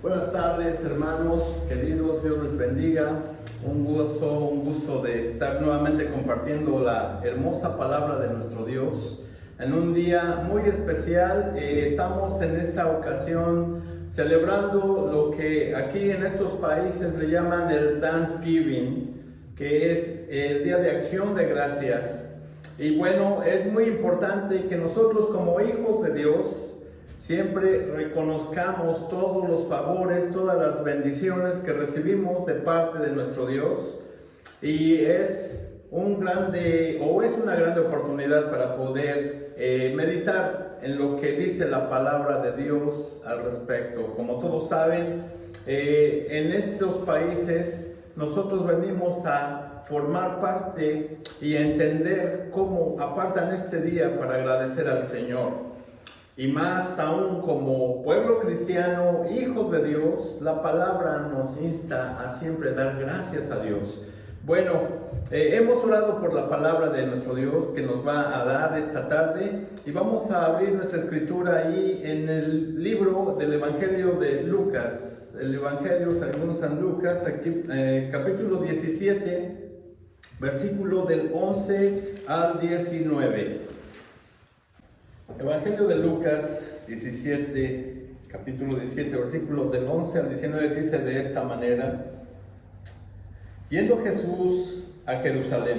Buenas tardes, hermanos queridos, Dios les bendiga. Un gusto de estar nuevamente compartiendo la hermosa palabra de nuestro Dios en un día muy especial. Estamos en esta ocasión celebrando lo que aquí en estos países le llaman el Thanksgiving, que es el Día de Acción de Gracias. Y bueno, es muy importante que nosotros como hijos de Dios siempre reconozcamos todos los favores, todas las bendiciones que recibimos de parte de nuestro Dios, y es una grande oportunidad para poder meditar en lo que dice la palabra de Dios al respecto. Como todos saben, en estos países nosotros venimos a formar parte y a entender cómo apartan este día para agradecer al Señor. Y más aún como pueblo cristiano, hijos de Dios, la palabra nos insta a siempre dar gracias a Dios. Bueno, hemos orado por la palabra de nuestro Dios que nos va a dar esta tarde, y vamos a abrir nuestra escritura ahí en el libro del Evangelio de Lucas. El Evangelio según San Lucas, aquí, capítulo 17, versículo del 11 al 19. Evangelio de Lucas 17, capítulo 17, versículo del 11 al 19 dice de esta manera: Yendo Jesús a Jerusalén,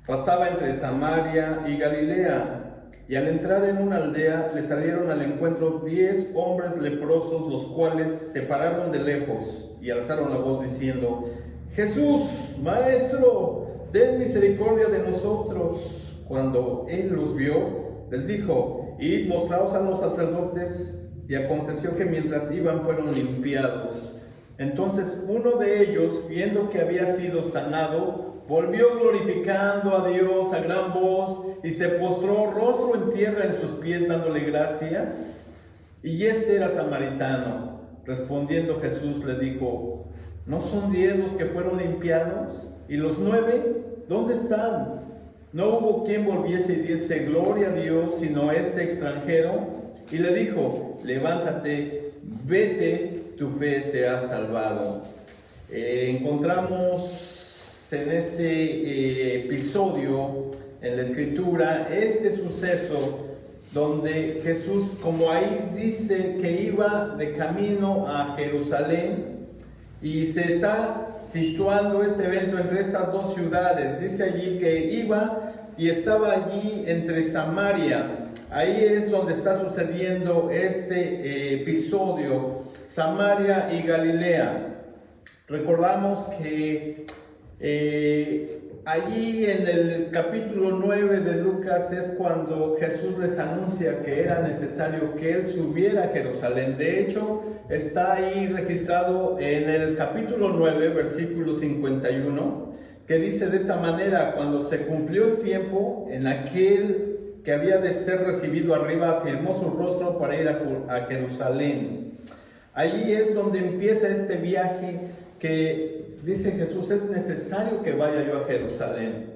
pasaba entre Samaria y Galilea, y al entrar en una aldea le salieron al encuentro 10 hombres leprosos, los cuales se pararon de lejos y alzaron la voz diciendo: Jesús, Maestro, ten misericordia de nosotros. Cuando él los vio, les dijo: Id, mostraos a los sacerdotes. Y aconteció que mientras iban fueron limpiados. Entonces uno de ellos, viendo que había sido sanado, volvió glorificando a Dios a gran voz, y se postró rostro en tierra en sus pies, dándole gracias. Y este era samaritano. Respondiendo Jesús le dijo: ¿No son 10 los que fueron limpiados? ¿Y los 9 dónde están? No hubo quien volviese y diese gloria a Dios, sino este extranjero. Y le dijo: levántate, vete, tu fe te ha salvado. Encontramos en este episodio en la escritura este suceso donde Jesús, como ahí dice que iba de camino a Jerusalén, y se está situando este evento entre estas dos ciudades. Dice allí que iba y estaba allí entre Samaria. Ahí es donde está sucediendo este episodio, Samaria y Galilea. Recordamos que allí en el capítulo 9 de Lucas es cuando Jesús les anuncia que era necesario que él subiera a Jerusalén. De hecho, está ahí registrado en el capítulo 9, versículo 51, que dice de esta manera: cuando se cumplió el tiempo en aquel que había de ser recibido arriba, afirmó su rostro para ir a Jerusalén. Allí es donde empieza este viaje que dice Jesús: es necesario que vaya yo a Jerusalén.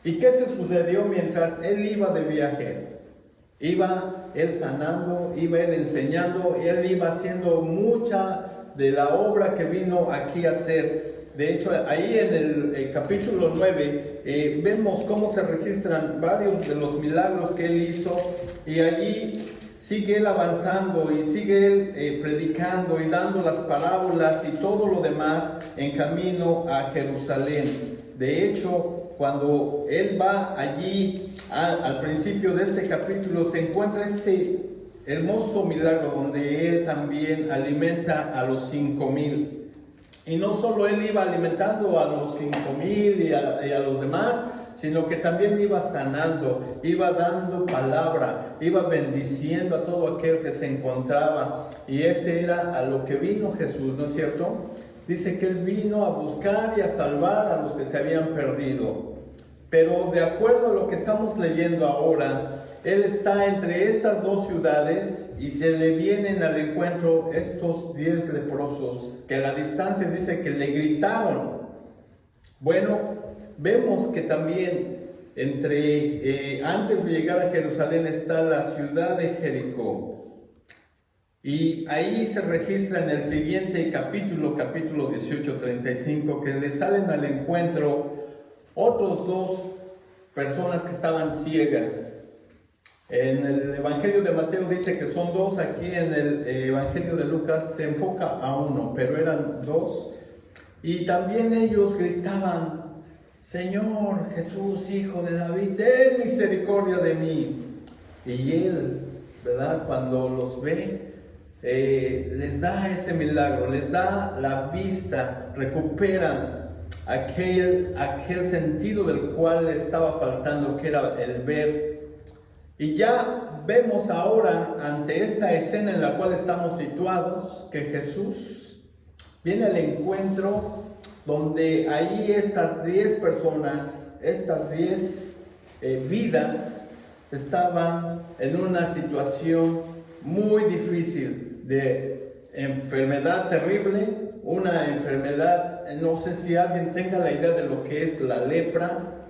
¿Y qué se sucedió mientras él iba de viaje? Iba él sanando, iba él enseñando, él iba haciendo mucha de la obra que vino aquí a hacer. De hecho, ahí en el capítulo 9 vemos cómo se registran varios de los milagros que él hizo, y allí sigue él avanzando y sigue él predicando y dando las parábolas y todo lo demás en camino a Jerusalén. De hecho, cuando él va allí al principio de este capítulo, se encuentra este hermoso milagro donde él también alimenta a los 5,000. Y no solo él iba alimentando a los 5,000 y a los demás, sino que también iba sanando, iba dando palabra, iba bendiciendo a todo aquel que se encontraba. Y ese era a lo que vino Jesús, ¿no es cierto? Dice que él vino a buscar y a salvar a los que se habían perdido. Pero de acuerdo a lo que estamos leyendo ahora, él está entre estas dos ciudades y se le vienen al encuentro estos 10 leprosos que a la distancia dice que le gritaron. Bueno, vemos que también antes de llegar a Jerusalén está la ciudad de Jericó. Y ahí se registra en el siguiente capítulo 18:35, que le salen al encuentro otros dos personas que estaban ciegas. En el Evangelio de Mateo dice que son dos, aquí en el Evangelio de Lucas se enfoca a uno, pero eran dos. Y también ellos gritaban: Señor Jesús, Hijo de David, ten misericordia de mí. Y él, ¿verdad?, cuando los ve, les da ese milagro, les da la vista, recuperan aquel sentido del cual les estaba faltando, que era el ver. Y ya vemos ahora, ante esta escena en la cual estamos situados, que Jesús viene al encuentro donde ahí estas 10 personas, estas 10 vidas, estaban en una situación muy difícil de enfermedad terrible, una enfermedad, no sé si alguien tenga la idea de lo que es la lepra.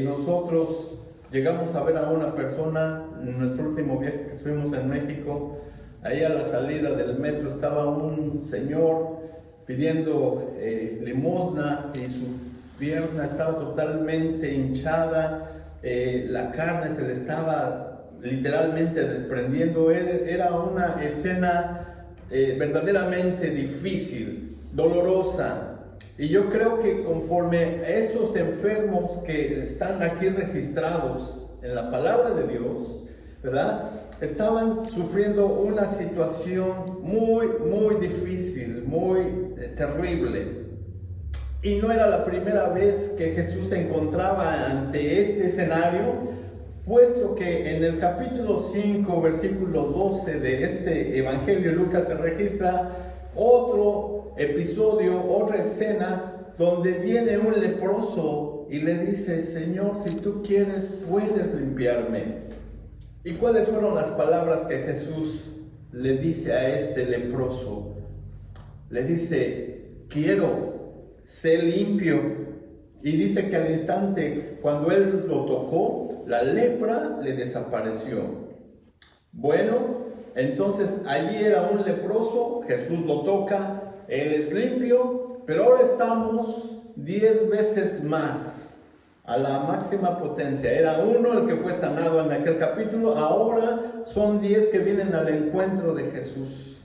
Nosotros llegamos a ver a una persona en nuestro último viaje que estuvimos en México. Ahí a la salida del metro estaba un señor pidiendo limosna y su pierna estaba totalmente hinchada, la carne se le estaba literalmente desprendiendo. Era una escena verdaderamente difícil, dolorosa. Y yo creo que conforme a estos enfermos que están aquí registrados en la palabra de Dios, ¿verdad?, estaban sufriendo una situación muy, muy difícil, muy terrible. Y no era la primera vez que Jesús se encontraba ante este escenario, puesto que en el capítulo 5, versículo 12 de este Evangelio de Lucas se registra otro episodio, otra escena, donde viene un leproso y le dice: Señor, si tú quieres, puedes limpiarme. ¿Y cuáles fueron las palabras que Jesús le dice a este leproso? Le dice: quiero, sé limpio. Y dice que al instante, cuando él lo tocó, la lepra le desapareció. Bueno, entonces allí era un leproso, Jesús lo toca, él es limpio, pero ahora estamos 10 veces más a la máxima potencia. Era uno el que fue sanado en aquel capítulo, ahora son 10 que vienen al encuentro de Jesús.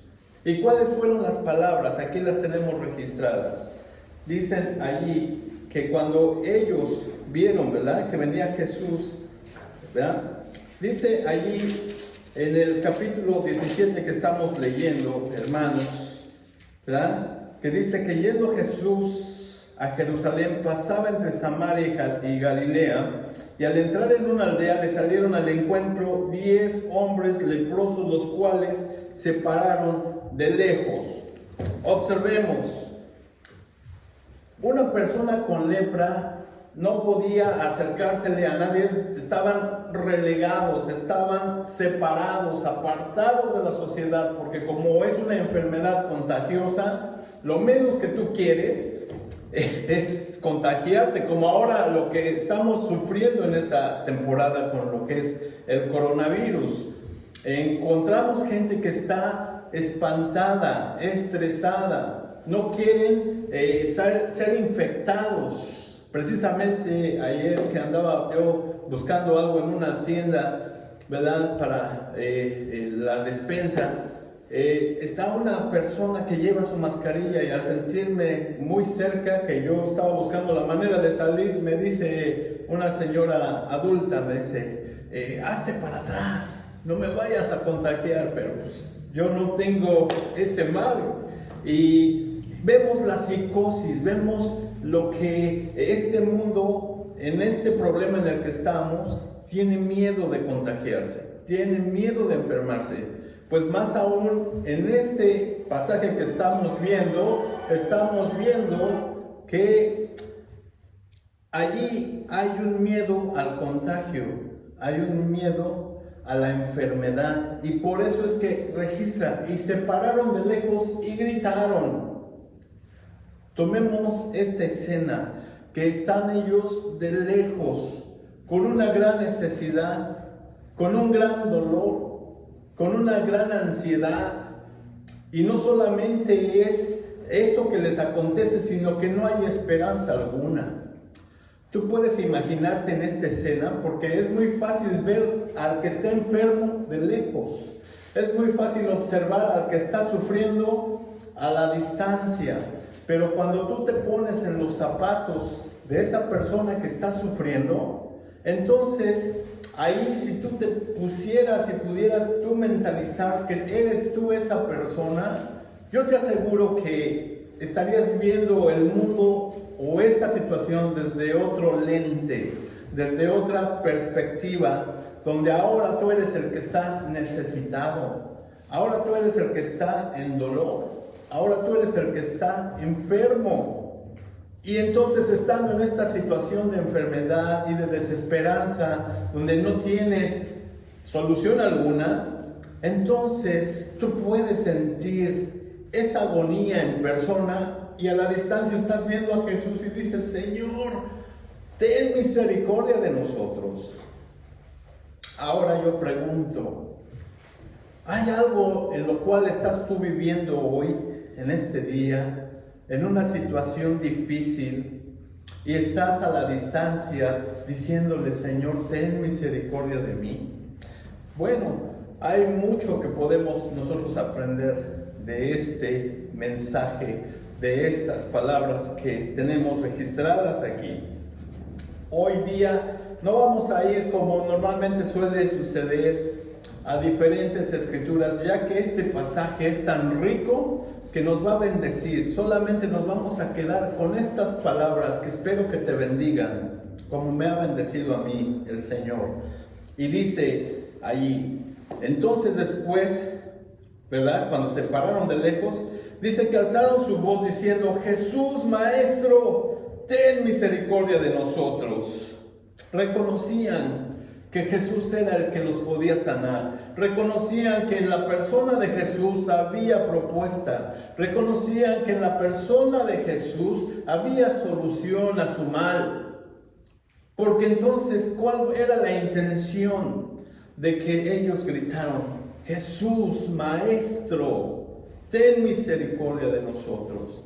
¿Y cuáles fueron las palabras? Aquí las tenemos registradas. Dicen allí que cuando ellos vieron, ¿verdad?, que venía Jesús, ¿verdad?, dice allí en el capítulo 17 que estamos leyendo, hermanos, ¿verdad?, que dice que yendo Jesús a Jerusalén, pasaba entre Samaria y Galilea, y al entrar en una aldea le salieron al encuentro 10 hombres leprosos, los cuales se pararon de lejos. Observemos, una persona con lepra no podía acercársele a nadie, estaban relegados, estaban separados, apartados de la sociedad, porque como es una enfermedad contagiosa, lo menos que tú quieres es contagiarte, como ahora lo que estamos sufriendo en esta temporada con lo que es el coronavirus. Encontramos gente que está espantada, estresada, no quieren ser infectados. Precisamente ayer que andaba yo buscando algo en una tienda, ¿verdad?, para la despensa, está una persona que lleva su mascarilla, y al sentirme muy cerca, que yo estaba buscando la manera de salir, me dice una señora adulta, me dice: hazte para atrás, no me vayas a contagiar. Pero pues, yo no tengo ese mal. Y vemos la psicosis, vemos lo que este mundo, en este problema en el que estamos, tiene miedo de contagiarse, tiene miedo de enfermarse. Pues más aún en este pasaje que estamos viendo que allí hay un miedo al contagio, hay un miedo a la enfermedad, y por eso es que registra: y se pararon de lejos y gritaron. Tomemos esta escena, que están ellos de lejos, con una gran necesidad, con un gran dolor, con una gran ansiedad, Y no solamente es eso que les acontece, sino que no hay esperanza alguna. Tú puedes imaginarte en esta escena porque es muy fácil ver al que está enfermo de lejos. Es muy fácil observar al que está sufriendo a la distancia. Pero cuando tú te pones en los zapatos de esa persona que está sufriendo, entonces ahí si tú te pusieras y pudieras tú mentalizar que eres tú esa persona, yo te aseguro que estarías viendo el mundo o esta situación desde otro lente, desde otra perspectiva, donde ahora tú eres el que estás necesitado, ahora tú eres el que está en dolor, ahora tú eres el que está enfermo. Y entonces, estando en esta situación de enfermedad y de desesperanza, donde no tienes solución alguna, entonces tú puedes sentir esa agonía en persona y a la distancia estás viendo a Jesús y dices: Señor, ten misericordia de nosotros. Ahora yo pregunto, ¿hay algo en lo cual estás tú viviendo hoy, en este día, en una situación difícil, y estás a la distancia diciéndole: Señor, ten misericordia de mí? Bueno, hay mucho que podemos nosotros aprender de este mensaje, de estas palabras que tenemos registradas aquí. Hoy día no vamos a ir, como normalmente suele suceder, a diferentes escrituras, ya que este pasaje es tan rico que nos va a bendecir. Solamente nos vamos a quedar con estas palabras que espero que te bendigan, como me ha bendecido a mí el Señor. Y dice allí, entonces después, ¿verdad?, cuando se pararon de lejos, dice que alzaron su voz diciendo: Jesús, Maestro, ten misericordia de nosotros. Reconocían que Jesús era el que los podía sanar. Reconocían que en la persona de Jesús había propuesta. Reconocían que en la persona de Jesús había solución a su mal. Porque entonces, ¿cuál era la intención de que ellos gritaron: Jesús, Maestro, ten misericordia de nosotros?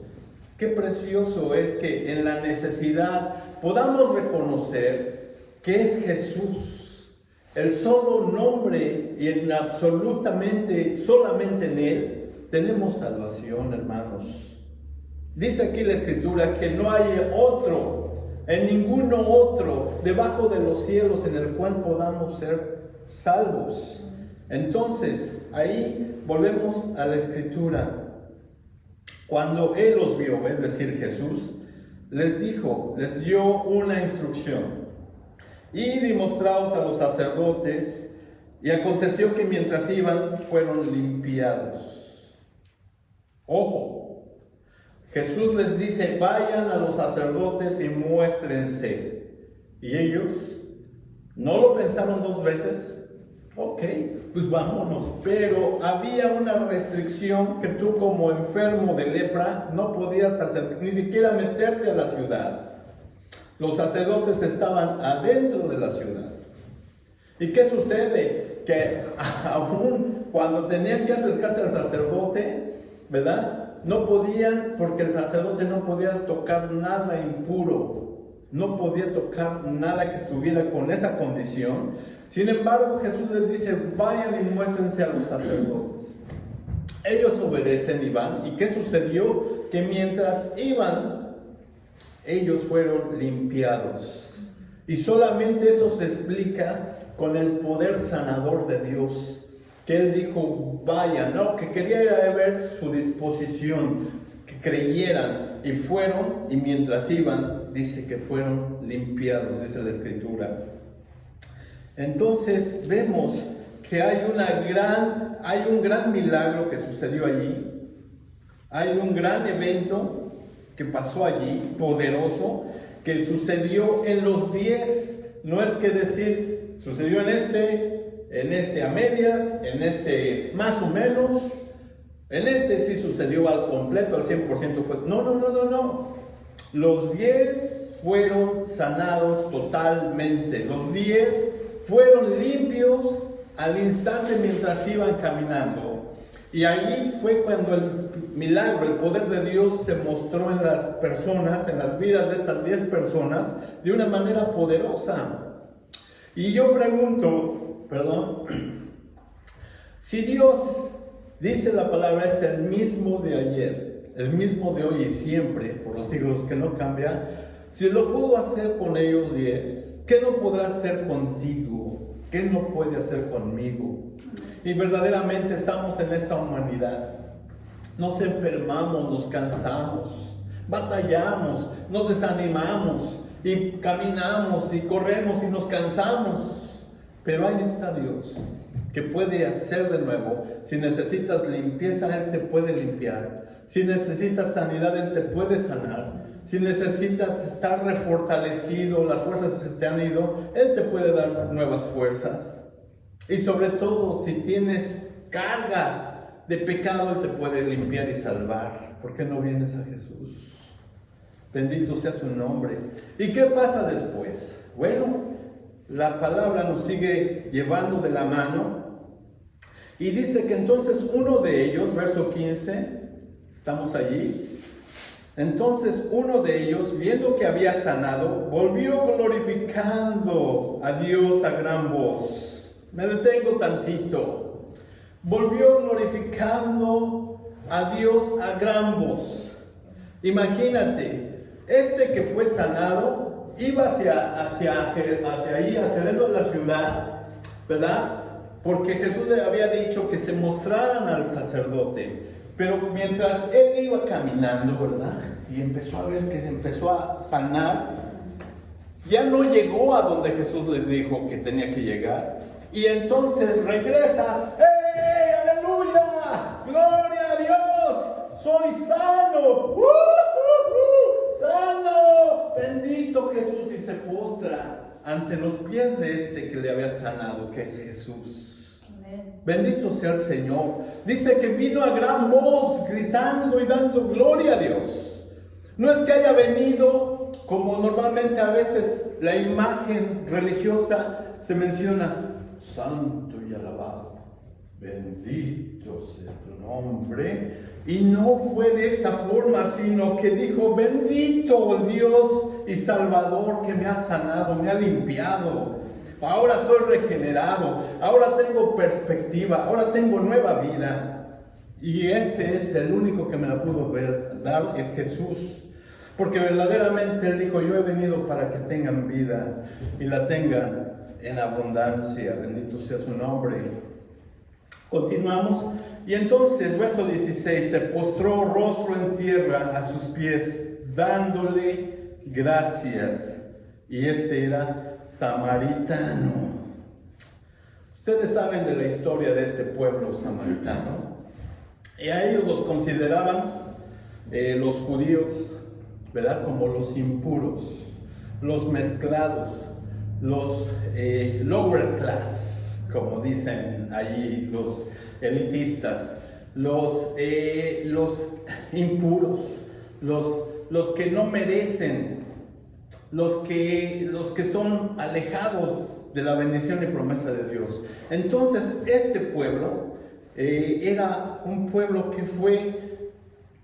Qué precioso es que en la necesidad podamos reconocer que es Jesús, el solo nombre, y en absolutamente, solamente en Él tenemos salvación, hermanos. Dice aquí la Escritura que no hay otro, en ninguno otro, debajo de los cielos, en el cual podamos ser salvos. Entonces, ahí volvemos a la Escritura. Cuando Él los vio, es decir, Jesús, les dijo, les dio una instrucción: id y mostraos a los sacerdotes. Y aconteció que mientras iban, fueron limpiados. Ojo, Jesús les dice: vayan a los sacerdotes y muéstrense. Y ellos no lo pensaron dos veces. Ok, pues vámonos. Pero había una restricción, que tú como enfermo de lepra no podías hacer, ni siquiera meterte a la ciudad. Los sacerdotes estaban adentro de la ciudad. ¿Y qué sucede? Que aún cuando tenían que acercarse al sacerdote, ¿verdad?, no podían, porque el sacerdote no podía tocar nada impuro. No podía tocar nada que estuviera con esa condición. Sin embargo, Jesús les dice: vayan y muéstrense a los sacerdotes. Ellos obedecen y van. ¿Y qué sucedió? Que mientras iban, ellos fueron limpiados. Y solamente eso se explica con el poder sanador de Dios. Que Él dijo: vayan, ¿no? Que quería ir a ver su disposición, que creyeran. Y fueron, y mientras iban, dice que fueron limpiados, dice la Escritura. Entonces vemos que hay un gran milagro que sucedió allí. Hay un gran evento que pasó allí, poderoso, que sucedió en los 10. No es que decir, sucedió en este a medias, en este más o menos, en este sí sucedió al completo, al 100% fue. No. Los 10 fueron sanados totalmente. Los 10 fueron limpios al instante mientras iban caminando. Y ahí fue cuando el milagro, el poder de Dios se mostró en las personas, en las vidas de estas 10 personas, de una manera poderosa. Y yo pregunto, si Dios, dice la palabra, es el mismo de ayer, el mismo de hoy y siempre, por los siglos que no cambia, si lo pudo hacer con ellos 10, ¿qué no podrá hacer contigo? ¿Qué no puede hacer conmigo? Y verdaderamente estamos en esta humanidad. Nos enfermamos, nos cansamos, batallamos, nos desanimamos y caminamos y corremos y nos cansamos. Pero ahí está Dios, que puede hacer de nuevo. Si necesitas limpieza, Él te puede limpiar. Si necesitas sanidad, Él te puede sanar. Si necesitas estar refortalecido, las fuerzas que se te han ido, Él te puede dar nuevas fuerzas. Y sobre todo, si tienes carga de pecado, Él te puede limpiar y salvar. ¿Por qué no vienes a Jesús? Bendito sea su nombre. ¿Y qué pasa después? Bueno, la palabra nos sigue llevando de la mano. Y dice que entonces uno de ellos, verso 15, estamos allí. Entonces uno de ellos, viendo que había sanado, volvió glorificando a Dios a gran voz. Me detengo tantito. Volvió glorificando a Dios a gran voz. Imagínate, este que fue sanado iba hacia ahí, hacia dentro de la ciudad, ¿verdad? Porque Jesús le había dicho que se mostraran al sacerdote. Pero mientras él iba caminando, ¿verdad? Y empezó a ver que se empezó a sanar, ya no llegó a donde Jesús le dijo que tenía que llegar. Y entonces regresa. ¡Hey, aleluya! ¡Gloria a Dios! ¡Soy sano! ¡Sano! Bendito Jesús, y se postra ante los pies de este que le había sanado, que es Jesús. Amén. Bendito sea el Señor. Dice que vino a gran voz, gritando y dando gloria a Dios. No es que haya venido, como normalmente a veces la imagen religiosa se menciona, santo y alabado, bendito sea tu nombre. Y no fue de esa forma, sino que dijo, bendito el Dios y Salvador que me ha sanado, me ha limpiado. Ahora soy regenerado, ahora tengo perspectiva, ahora tengo nueva vida. Y ese es el único que me la pudo dar, es Jesús. Porque verdaderamente Él dijo, yo he venido para que tengan vida y la tengan en abundancia. Bendito sea su nombre. Continuamos. Y entonces, verso 16, se postró rostro en tierra a sus pies, dándole gracias. Y este era samaritano. Ustedes saben de la historia de este pueblo samaritano. Y a ellos los consideraban los judíos, ¿verdad? Como los impuros, los mezclados, los lower class, como dicen allí los elitistas, los impuros, los que no merecen, los que son alejados de la bendición y promesa de Dios. Entonces este pueblo era un pueblo que fue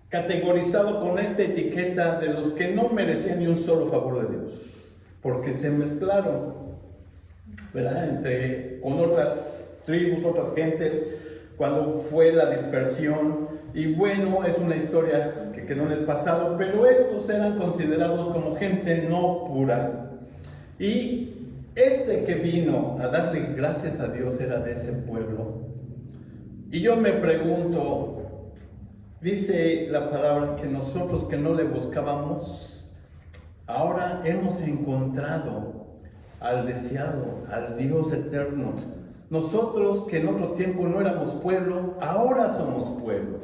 categorizado con esta etiqueta de los que no merecían ni un solo favor de Dios, porque se mezclaron, ¿verdad? Con otras tribus, otras gentes, cuando fue la dispersión. Y bueno, es una historia que quedó en el pasado, pero estos eran considerados como gente no pura. Y este que vino a darle gracias a Dios era de ese pueblo. Y yo me pregunto, dice la palabra que nosotros que no le buscábamos, ahora hemos encontrado al deseado, al Dios eterno. Nosotros que en otro tiempo no éramos pueblo, ahora somos pueblo.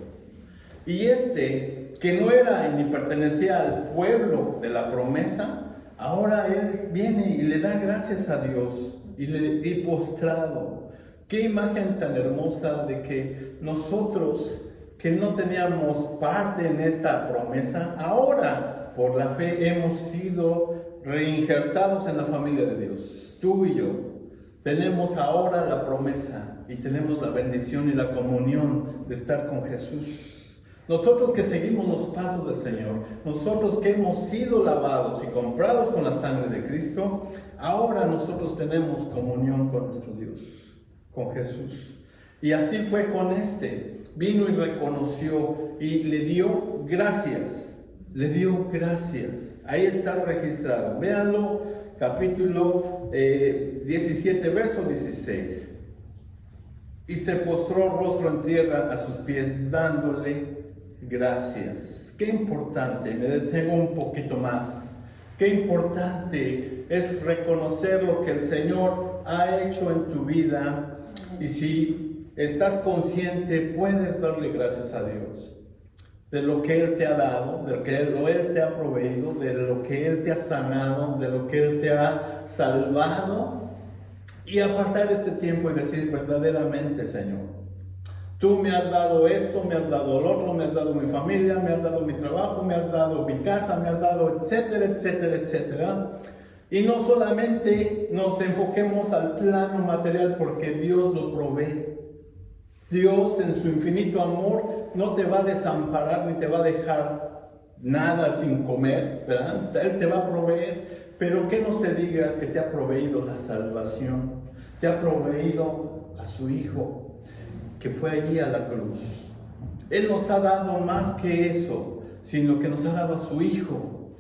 Y este que no era ni pertenecía al pueblo de la promesa, ahora él viene y le da gracias a Dios y postrado. Qué imagen tan hermosa de que nosotros que no teníamos parte en esta promesa, ahora por la fe hemos sido reinjertados en la familia de Dios. Tú y yo tenemos ahora la promesa y tenemos la bendición y la comunión de estar con Jesús. Nosotros que seguimos los pasos del Señor, nosotros que hemos sido lavados y comprados con la sangre de Cristo, ahora nosotros tenemos comunión con nuestro Dios, con Jesús. Y así fue con este. Vino y reconoció y le dio gracias. Le dio gracias. Ahí está registrado. Véanlo, capítulo 17, verso 16. Y se postró rostro en tierra a sus pies, dándole gracias. Qué importante, me detengo un poquito más. Qué importante es reconocer lo que el Señor ha hecho en tu vida. Y si estás consciente, puedes darle gracias a Dios de lo que Él te ha dado, de lo que Él te ha proveído, de lo que Él te ha sanado, de lo que Él te ha salvado. Y apartar este tiempo y decir verdaderamente, Señor, tú me has dado esto, me has dado lo otro, me has dado mi familia, me has dado mi trabajo, me has dado mi casa, me has dado etcétera, etcétera, etcétera. Y no solamente nos enfoquemos al plano material porque Dios lo provee. Dios en su infinito amor no te va a desamparar ni te va a dejar nada sin comer, ¿verdad? Él te va a proveer. Pero que no se diga que te ha proveído la salvación, te ha proveído a su Hijo, que fue allí a la cruz. Él nos ha dado más que eso, sino que nos ha dado a su Hijo,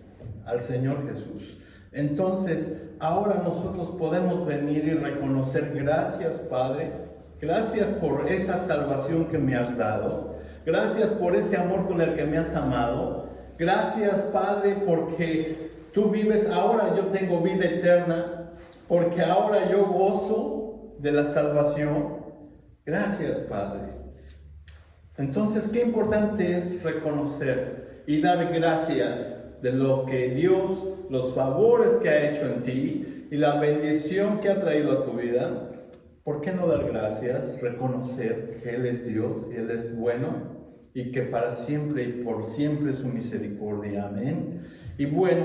al Señor Jesús. Entonces, ahora nosotros podemos venir y reconocer, gracias Padre, gracias por esa salvación que me has dado, gracias por ese amor con el que me has amado, gracias Padre porque tú vives ahora, yo tengo vida eterna, porque ahora yo gozo de la salvación. Gracias, Padre. Entonces, qué importante es reconocer y dar gracias de lo que Dios, los favores que ha hecho en ti y la bendición que ha traído a tu vida. ¿Por qué no dar gracias? Reconocer que Él es Dios y Él es bueno y que para siempre y por siempre es su misericordia. Amén. Y bueno,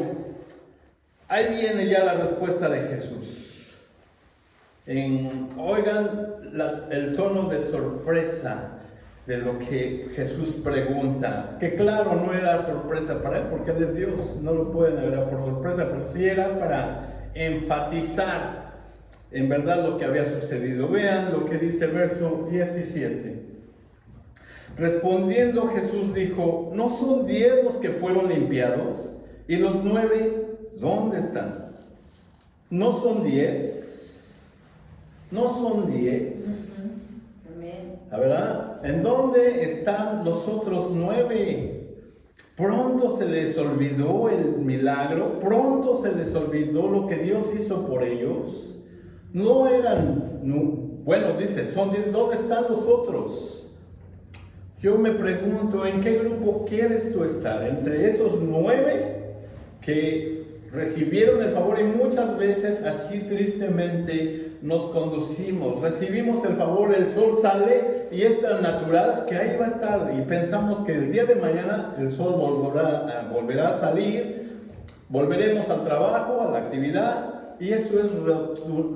ahí viene ya la respuesta de Jesús. Oigan el tono de sorpresa de lo que Jesús pregunta, que claro, no era sorpresa para Él porque Él es Dios, no lo pueden agarrar por sorpresa, pero sí era para enfatizar en verdad lo que había sucedido. Vean lo que dice el verso 17. Respondiendo Jesús dijo, ¿no son 10 los que fueron limpiados? ¿Y los 9 dónde están? ¿No son 10? ¿No son 10? ¿La verdad? ¿En dónde están los otros 9? Pronto se les olvidó el milagro, pronto se les olvidó lo que Dios hizo por ellos. No eran, bueno, dice, son 10, ¿dónde están los otros? Yo me pregunto, ¿en qué grupo quieres tú estar? ¿Entre esos 9 que recibieron el favor y muchas veces así tristemente nos conducimos, recibimos el favor, el sol sale y es tan natural que ahí va a estar y pensamos que el día de mañana el sol volverá a salir, volveremos al trabajo, a la actividad y eso es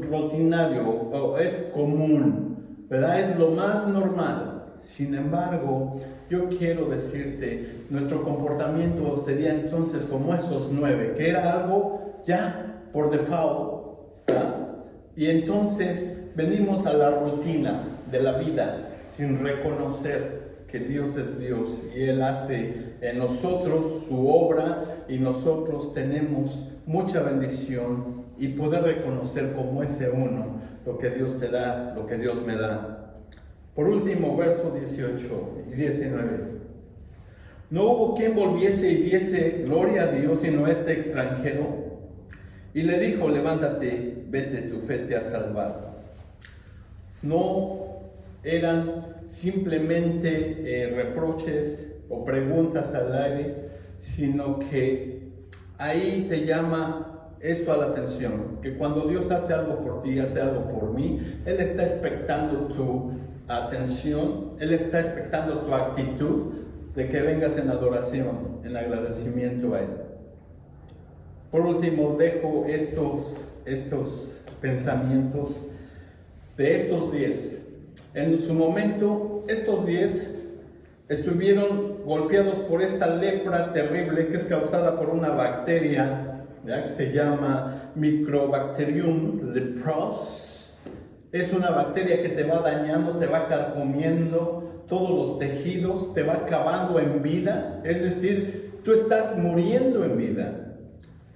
rutinario, es común, ¿verdad? Es lo más normal. Sin embargo, yo quiero decirte, nuestro comportamiento sería entonces como esos 9, que era algo ya por default, ¿verdad? Y entonces venimos a la rutina de la vida sin reconocer que Dios es Dios y Él hace en nosotros su obra y nosotros tenemos mucha bendición y poder reconocer como ese uno lo que Dios te da, lo que Dios me da. Por último, verso 18 y 19. No hubo quien volviese y diese gloria a Dios sino este extranjero. Y le dijo, levántate, vete, tu fe te ha salvado. No eran simplemente reproches o preguntas al aire, sino que ahí te llama esto a la atención, que cuando Dios hace algo por ti, hace algo por mí, Él está expectando tu atención, Él está expectando tu actitud de que vengas en adoración, en agradecimiento a Él. Por último, dejo estos pensamientos de estos 10. En su momento, estos 10 estuvieron golpeados por esta lepra terrible que es causada por una bacteria, ¿ya?, que se llama Microbacterium leprosum. Es una bacteria que te va dañando, te va carcomiendo todos los tejidos, te va acabando en vida. Es decir, tú estás muriendo en vida.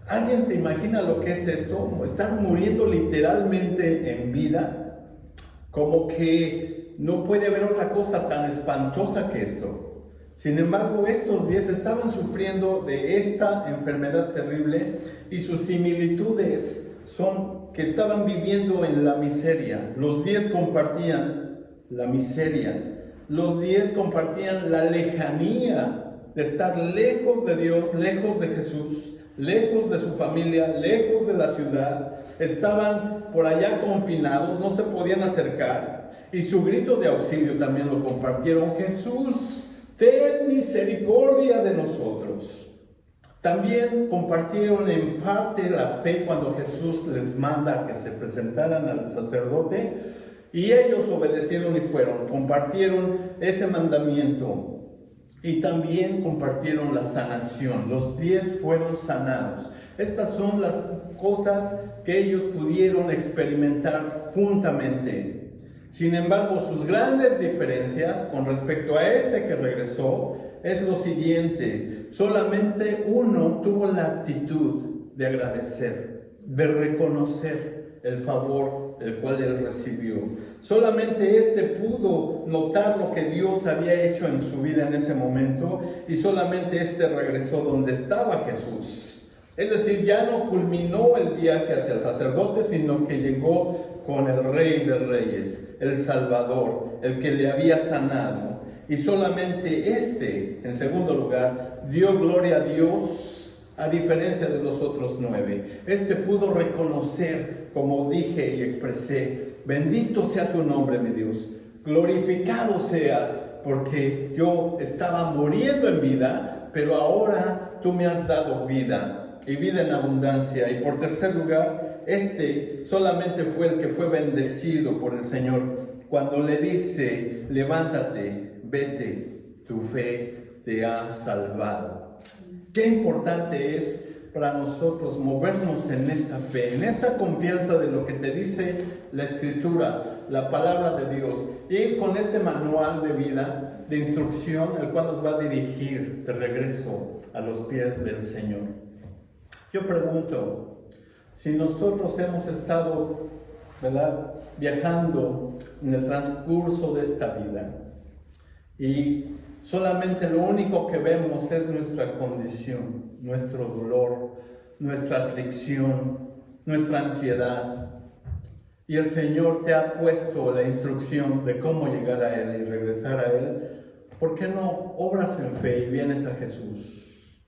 ¿Alguien se imagina lo que es esto? Estar muriendo literalmente en vida. Como que no puede haber otra cosa tan espantosa que esto. Sin embargo, estos 10 estaban sufriendo de esta enfermedad terrible y sus similitudes son que estaban viviendo en la miseria. Los 10 compartían la miseria. Los 10 compartían la lejanía de estar lejos de Dios, lejos de Jesús, lejos de su familia, lejos de la ciudad. Estaban por allá confinados, no se podían acercar. Y su grito de auxilio también lo compartieron: Jesús, ten misericordia de nosotros. También compartieron en parte la fe cuando Jesús les manda que se presentaran al sacerdote, y ellos obedecieron y fueron, compartieron ese mandamiento. Y también compartieron la sanación. Los 10 fueron sanados. Estas son las cosas que ellos pudieron experimentar juntamente. Sin embargo, sus grandes diferencias con respecto a este que regresó es lo siguiente: solamente uno tuvo la actitud de agradecer, de reconocer el favor el cual él recibió. Solamente este pudo notar lo que Dios había hecho en su vida en ese momento, y solamente este regresó donde estaba Jesús. Es decir, ya no culminó el viaje hacia el sacerdote, sino que llegó con el Rey de Reyes, el Salvador, el que le había sanado. Y solamente este, en segundo lugar, dio gloria a Dios, a diferencia de los otros 9. Este pudo reconocer, como dije y expresé: bendito sea tu nombre, mi Dios, glorificado seas, porque yo estaba muriendo en vida, pero ahora tú me has dado vida, y vida en abundancia. Y por tercer lugar, este solamente fue el que fue bendecido por el Señor cuando le dice: levántate, vete, tu fe te ha salvado. Qué importante es para nosotros movernos en esa fe, en esa confianza de lo que te dice la Escritura, la palabra de Dios, y con este manual de vida, de instrucción, el cual nos va a dirigir de regreso a los pies del Señor. Yo pregunto, si nosotros hemos estado, ¿verdad?, viajando en el transcurso de esta vida, y solamente lo único que vemos es nuestra condición, nuestro dolor, nuestra aflicción, nuestra ansiedad, y el Señor te ha puesto la instrucción de cómo llegar a Él y regresar a Él, ¿por qué no obras en fe y vienes a Jesús?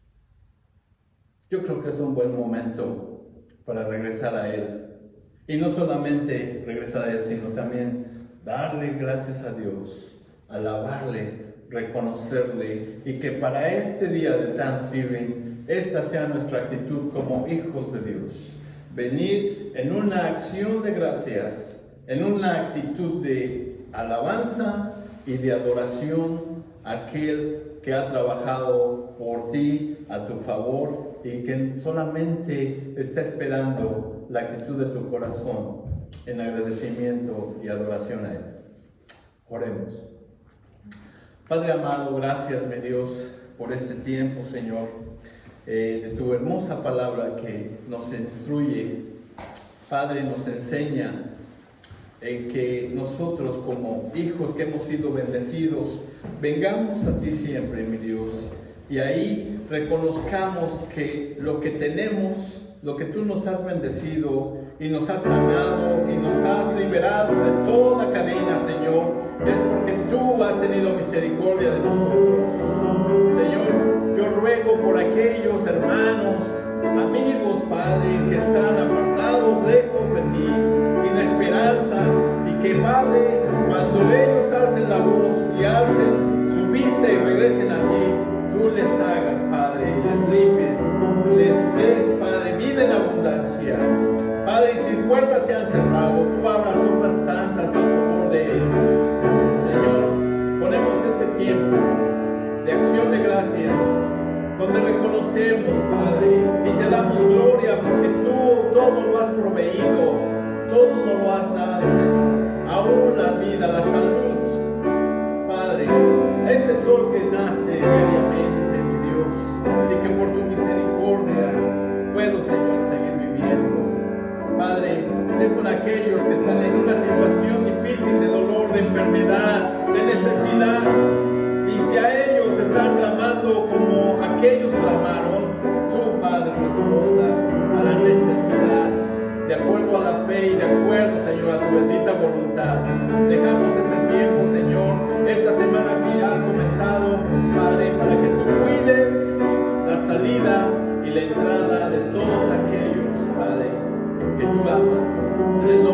Yo creo que es un buen momento para regresar a Él. Y no solamente regresar a Él, sino también darle gracias a Dios, alabarle, reconocerle, y que para este día de Thanksgiving, esta sea nuestra actitud como hijos de Dios. Venir en una acción de gracias, en una actitud de alabanza y de adoración a aquel que ha trabajado por ti, a tu favor, y que solamente está esperando la actitud de tu corazón en agradecimiento y adoración a Él. Oremos. Padre amado, gracias, mi Dios, por este tiempo, Señor, de tu hermosa palabra que nos instruye. Padre, nos enseña en que nosotros, como hijos que hemos sido bendecidos, vengamos a ti siempre, mi Dios, y ahí reconozcamos que lo que tenemos, lo que tú nos has bendecido y nos has sanado y nos has liberado de toda cadena, Señor, es porque tú has tenido misericordia de nosotros. Señor, yo ruego por aquellos hermanos, amigos, Padre, que están apartados, lejos de ti, sin esperanza, y que, Padre, cuando ellos alcen la voz y alcen su vista y regresen a ti, tú les hagas, Padre, y les limpies, les des, Padre, vida en abundancia. Padre, y si puertas se han cerrado, tú abras otras tantas, damos gloria porque tú todo lo has proveído, todo nos lo has dado, Señor. Aún la vida, la salud, Padre, este sol que nace diariamente, mi Dios, y que por tu misericordia puedo, Señor, seguir viviendo. Padre, sé con aquellos que están en una situación difícil de dolor, de enfermedad, de necesidad, y si a ellos están clamando como aquellos clamaron, tú, Padre, respondas a la necesidad, de acuerdo a la fe y de acuerdo, Señor, a tu bendita voluntad. Dejamos este tiempo, Señor, esta semana que ya ha comenzado, Padre, para que tú cuides la salida y la entrada de todos aquellos, Padre, que tú amas. En el nombre